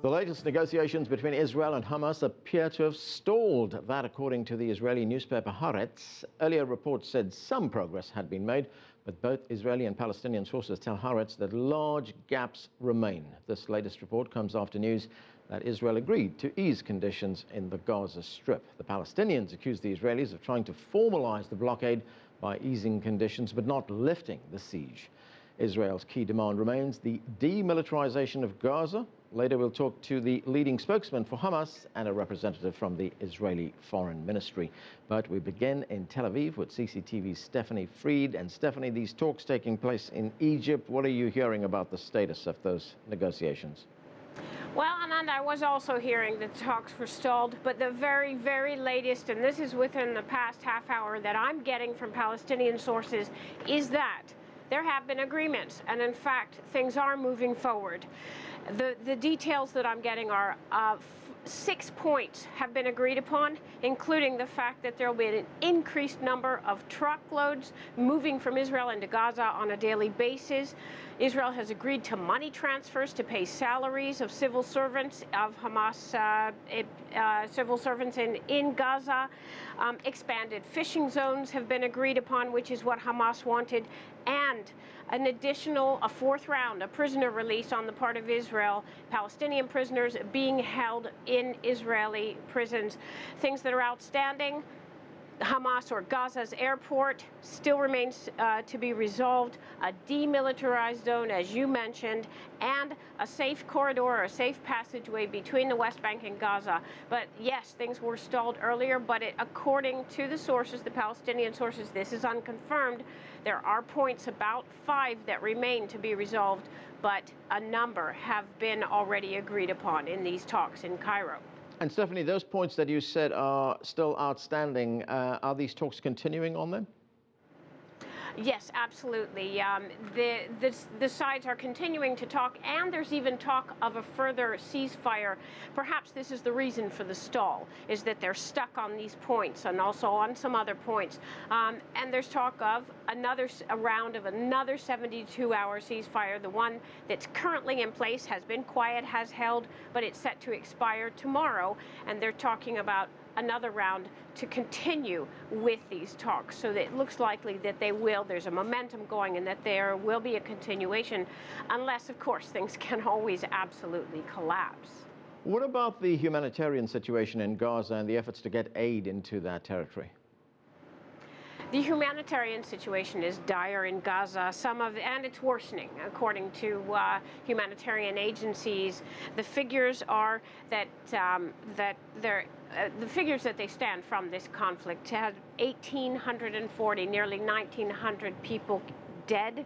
The latest negotiations between Israel and Hamas appear to have stalled. That, according to the Israeli newspaper Harretz. Earlier reports said some progress had been made, but both Israeli and Palestinian sources tell Haaretz that large gaps remain. This latest report comes after news that Israel agreed to ease conditions in the Gaza Strip. The Palestinians accuse the Israelis of trying to formalize the blockade by easing conditions but not lifting the siege. Israel's key demand remains the demilitarization of Gaza. Later we'll talk to the leading spokesman for Hamas and a representative from the Israeli Foreign Ministry. But we begin in Tel Aviv with CCTV's Stephanie Freid. And Stephanie, these talks taking place in Egypt, what are you hearing about the status of those negotiations? Well, Anand, I was also hearing that talks were stalled, but the very, very latest, and this is within the past half hour that I'm getting from Palestinian sources, is that there have been agreements, and in fact, things are moving forward. The details that I'm getting are 6 points have been agreed upon, including the fact that there will be an increased number of truckloads moving from Israel into Gaza on a daily basis. Israel has agreed to money transfers to pay salaries of civil servants of Hamas civil servants in Gaza. Expanded fishing zones have been agreed upon, which is what Hamas wanted, and a fourth round, a prisoner release on the part of Israel, Palestinian prisoners being held in Israeli prisons. Things that are outstanding: Hamas or Gaza's airport still remains to be resolved, a demilitarized zone, as you mentioned, and a safe corridor or a safe passageway between the West Bank and Gaza. But yes, things were stalled earlier, but according to the sources, the Palestinian sources, this is unconfirmed, there are points, about 5, that remain to be resolved, but a number have been already agreed upon in these talks in Cairo. And Stephanie, those points that you said are still outstanding, are these talks continuing on them? Yes, absolutely. The sides are continuing to talk, and there's even talk of a further ceasefire. Perhaps this is the reason for the stall, is that they're stuck on these points and also on some other points. And there's talk of a round of another 72-hour ceasefire. The one that's currently in place has been quiet, has held, but it's set to expire tomorrow, and they're talking about another round to continue with these talks. So that it looks likely that there's a momentum going and that there will be a continuation, unless, of course, things can always absolutely collapse. What about the humanitarian situation in Gaza and the efforts to get aid into that territory? The humanitarian situation is dire in Gaza, and it's worsening, according to humanitarian agencies. The figures are that the figures that they stand from this conflict had 1,840, nearly 1,900 people dead,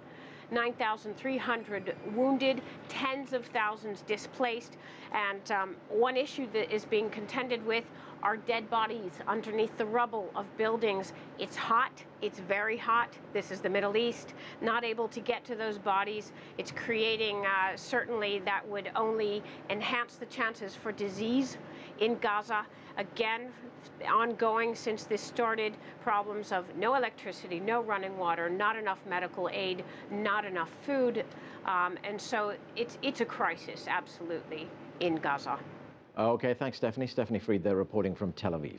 9,300 wounded, tens of thousands displaced, and one issue that is being contended with are dead bodies underneath the rubble of buildings. It's hot, it's very hot. This is the Middle East, not able to get to those bodies. It's creating, certainly that would only enhance the chances for disease in Gaza. Again, ongoing since this started, problems of no electricity, no running water, not enough medical aid, not enough food, and so it's a crisis, absolutely, in Gaza. Okay, thanks, Stephanie. Stephanie Freid there reporting from Tel Aviv.